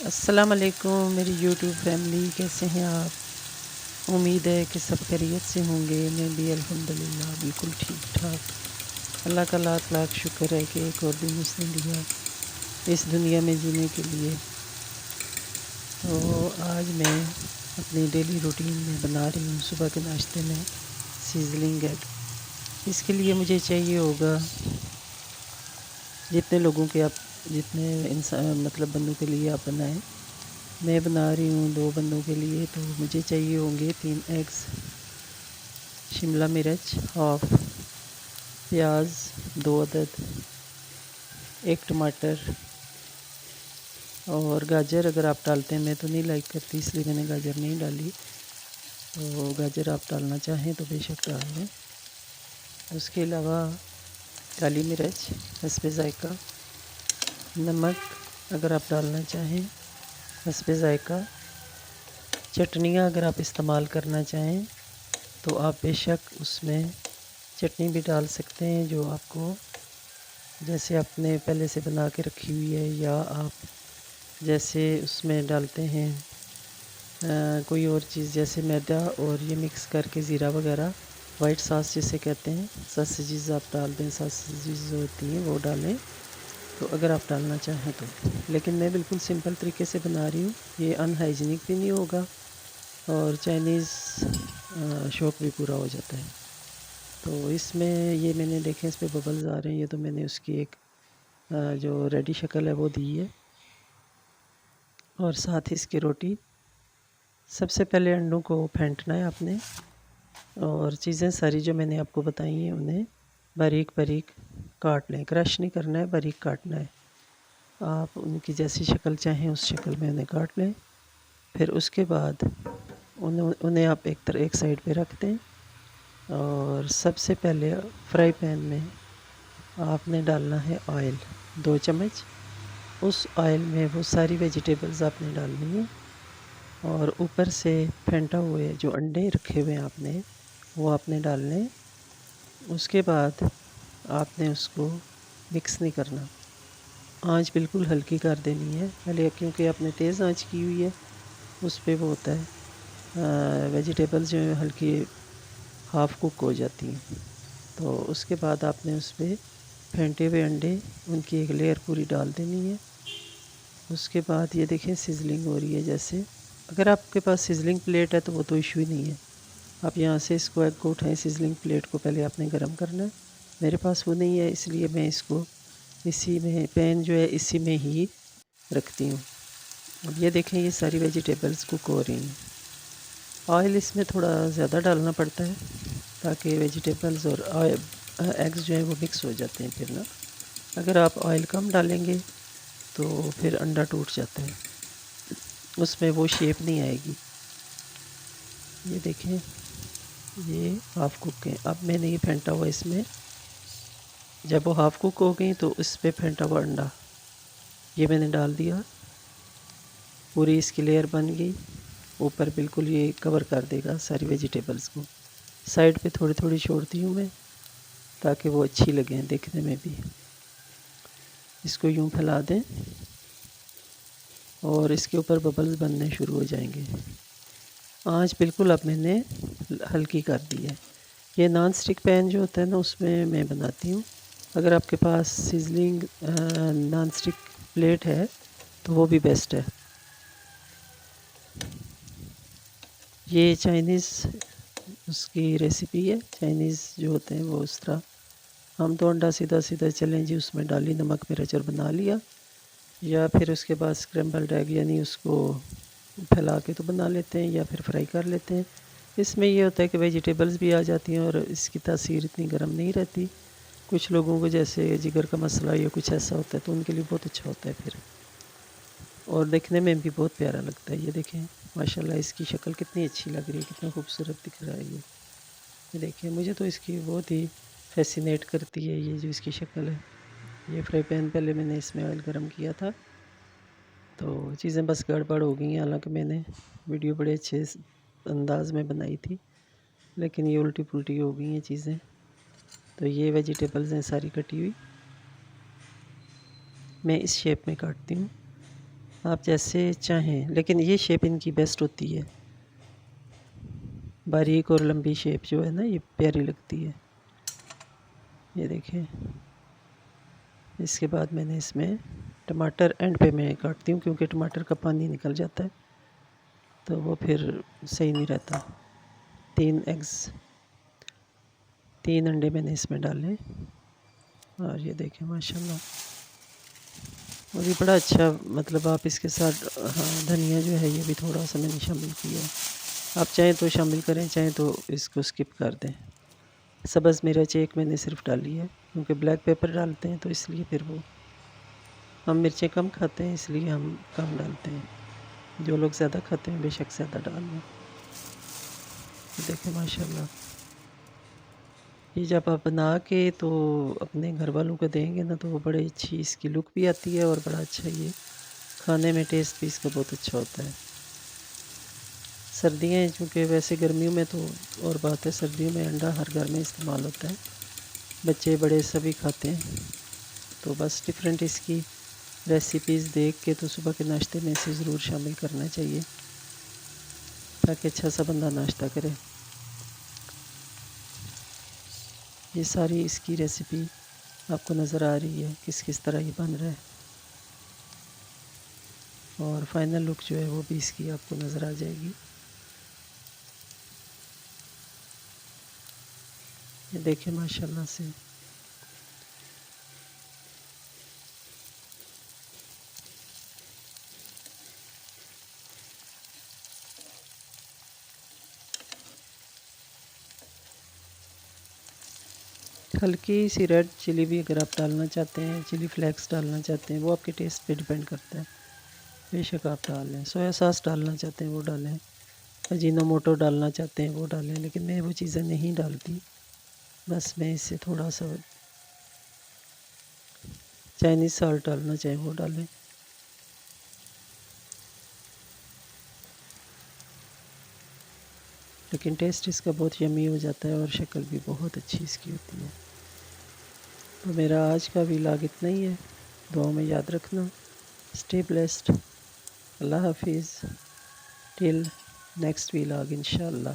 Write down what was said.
अस्सलाम वालेकुम मेरी यूट्यूब फैमिली, कैसे हैं आप? उम्मीद है कि सब खैरियत से होंगे। मैं भी अल्हम्दुलिल्लाह बिल्कुल ठीक ठाक। अल्लाह का लाख लाख शुक्र है कि एक और दिन उसने दिया इस दुनिया में जीने के लिए। तो आज मैं अपनी डेली रूटीन में बना रही हूँ सुबह के नाश्ते में सीजलिंग एग। इसके लिए मुझे चाहिए होगा जितने लोगों के आप जितने इंसान मतलब बंदों के लिए आप बनाएं। मैं बना रही हूँ 2 बंदों के लिए, तो मुझे चाहिए होंगे 3 एग्स, शिमला मिर्च हाफ, प्याज 2 अदद, 1 टमाटर और गाजर अगर आप डालते हैं। मैं तो नहीं लाइक करती इसलिए मैंने गाजर नहीं डाली, तो गाजर आप डालना चाहें तो बेशक डाल लें। उसके अलावा काली मिर्च हस्बे ज़ायका, नमक अगर आप डालना चाहें हस्बे ज़ायका, चटनियाँ अगर आप इस्तेमाल करना चाहें तो आप बेशक उसमें चटनी भी डाल सकते हैं जो आपको जैसे आपने पहले से बना के रखी हुई है, या आप जैसे उसमें डालते हैं कोई और चीज़ जैसे मैदा और ये मिक्स करके ज़ीरा वगैरह, वाइट सॉस जिसे कहते हैं, सॉसेजेस आप डाल दें, सॉसेजेस जो होती हैं वो डालें तो अगर आप डालना चाहें तो। लेकिन मैं बिल्कुल सिंपल तरीके से बना रही हूँ, ये अनहाइजीनिक भी नहीं होगा और चाइनीज़ शौक भी पूरा हो जाता है। तो इसमें ये मैंने देखे इस पे बबल्स आ रहे हैं, ये तो मैंने उसकी एक जो रेडी शक्ल है वो दी है और साथ ही इसकी रोटी। सबसे पहले अंडों को फेंटना है आपने और चीज़ें सारी जो मैंने आपको बताई हैं उन्हें बारीक बारीक काट लें। क्रश नहीं करना है, बारीक काटना है। आप उनकी जैसी शक्ल चाहें उस शक्ल में उन्हें काट लें। फिर उसके बाद उन्हें आप एक साइड पे रख दें और सबसे पहले फ्राई पैन में आपने डालना है ऑयल 2 चम्मच। उस ऑयल में वो सारी वेजिटेबल्स आपने डालनी है और ऊपर से फेंटा हुए जो अंडे रखे हुए हैं आपने वो आपने डालने। उसके बाद आपने उसको मिक्स नहीं करना, आंच बिल्कुल हल्की कर देनी है पहले, क्योंकि आपने तेज़ आंच की हुई है उस पे वो होता है वेजिटेबल्स जो है हल्की हाफ़ कुक हो जाती हैं। तो उसके बाद आपने उस पर फेंटे हुए अंडे उनकी एक लेयर पूरी डाल देनी है। उसके बाद ये देखें सिजलिंग हो रही है। जैसे अगर आपके पास सिजलिंग प्लेट है तो वो तो इशू ही नहीं है, आप यहाँ से इसको एग को उठाएं। सिजलिंग प्लेट को पहले आपने गर्म करना है। मेरे पास वो नहीं है इसलिए मैं इसको इसी में पैन जो है इसी में ही रखती हूँ। अब ये देखें ये सारी वेजिटेबल्स कुक हो रही हैं। ऑयल इसमें थोड़ा ज़्यादा डालना पड़ता है ताकि वेजिटेबल्स और एग्स जो है वो मिक्स हो जाते हैं फिर ना। अगर आप ऑयल कम डालेंगे तो फिर अंडा टूट जाता है, उसमें वो शेप नहीं आएगी। ये देखें ये हाफ़ कुक है। अब मैंने ये फेंटा हुआ इसमें, जब वो हाफ़ कुक हो गई तो इस पे फेंटा हुआ अंडा ये मैंने डाल दिया। पूरी इसकी लेयर बन गई, ऊपर बिल्कुल ये कवर कर देगा सारी वेजिटेबल्स को। साइड पे थोड़ी थोड़ी छोड़ती हूँ मैं ताकि वो अच्छी लगें देखने में भी। इसको यूँ फैला दें और इसके ऊपर बबल्स बनने शुरू हो जाएंगे। आंच बिल्कुल अब मैंने हल्की कर दी है। ये नॉन स्टिक पैन जो होता है ना उसमें मैं बनाती हूँ। अगर आपके पास सिजलिंग नॉन स्टिक प्लेट है तो वो भी बेस्ट है। ये चाइनीज़ उसकी रेसिपी है, चाइनीज़ जो होते हैं वो उस तरह। हम तो अंडा सीधा सीधा चलें जी उसमें डाली नमक मिर्च और बना लिया, या फिर उसके बाद स्क्रैम्बल्ड एग यानी उसको फैला के तो बना लेते हैं या फिर फ्राई कर लेते हैं। इसमें ये होता है कि वेजिटेबल्स भी आ जाती हैं और इसकी तासीर इतनी गर्म नहीं रहती। कुछ लोगों को जैसे जिगर का मसला या कुछ ऐसा होता है तो उनके लिए बहुत अच्छा होता है फिर, और देखने में भी बहुत प्यारा लगता है। ये देखें माशाल्लाह इसकी शक्ल कितनी अच्छी लग रही है, कितना खूबसूरत दिख रहा है ये देखिए मुझे तो इसकी बहुत ही फैसिनेट करती है ये जो इसकी शक्ल है। ये फ्राई पैन पहले मैंने इसमें ऑयल गरम किया था तो चीज़ें बस गड़बड़ हो गई हैं। हालांकि मैंने वीडियो बड़े अच्छे अंदाज में बनाई थी लेकिन ये उल्टी पुल्टी हो गई हैं चीज़ें। तो ये वेजिटेबल्स हैं सारी कटी हुई, मैं इस शेप में काटती हूँ। आप जैसे चाहें, लेकिन ये शेप इनकी बेस्ट होती है। बारीक और लंबी शेप जो है ना, ये प्यारी लगती है। ये देखें। इसके बाद मैंने इसमें टमाटर एंड पे मैं काटती हूँ, क्योंकि टमाटर का पानी निकल जाता है तो वो फिर सही नहीं रहता। 3 अंडे मैंने इसमें डाले। और ये देखें माशाल्लाह, और ये बड़ा अच्छा, मतलब आप इसके साथ हाँ धनिया जो है ये भी थोड़ा सा मैंने शामिल किया है। आप चाहें तो शामिल करें, चाहें तो इसको स्किप कर दें। सब्ज़ मिर्च एक मैंने सिर्फ डाली है, क्योंकि ब्लैक पेपर डालते हैं तो इसलिए फिर वो, हम मिर्चें कम खाते हैं इसलिए हम कम डालते हैं। जो लोग ज़्यादा खाते हैं बेशक ज़्यादा डाल लें। देखें माशाल्लाह, ये जब आप बना के तो अपने घर वालों को देंगे ना, तो वो बड़ी अच्छी इसकी लुक भी आती है और बड़ा अच्छा ये खाने में टेस्ट भी इसका बहुत अच्छा होता है। सर्दियाँ हैं चूँकि, वैसे गर्मियों में तो और बात है, सर्दियों में अंडा हर घर में इस्तेमाल होता है, बच्चे बड़े सभी खाते हैं। तो बस डिफरेंट इसकी रेसिपीज़ देख के तो सुबह के नाश्ते में इसे ज़रूर शामिल करना चाहिए, ताकि अच्छा सा बंदा नाश्ता करे। ये सारी इसकी रेसिपी आपको नज़र आ रही है किस किस तरह ये बन रहा है, और फाइनल लुक जो है वो भी इसकी आपको नज़र आ जाएगी। ये देखें माशाल्लाह से। हल्की सी रेड चिली भी अगर आप डालना चाहते हैं, चिली फ्लेक्स डालना चाहते हैं, वो आपके टेस्ट पे डिपेंड करता है, बेशक आप डाल लें। सोया सॉस डालना चाहते हैं वो डालें, अजीनोमोटो डालना चाहते हैं वो डालें, लेकिन मैं वो चीज़ें नहीं डालती। बस मैं इससे थोड़ा सा चाइनीज़ सॉल्ट डालना चाहें वो डालें। लेकिन टेस्ट इसका बहुत यमी हो जाता है और शक्ल भी बहुत अच्छी इसकी होती है। तो मेरा आज का व्लॉग इतना ही है, दुआ में याद रखना। Stay blessed. अल्लाह हाफिज़। टिल नेक्स्ट व्लॉग इंशाल्लाह।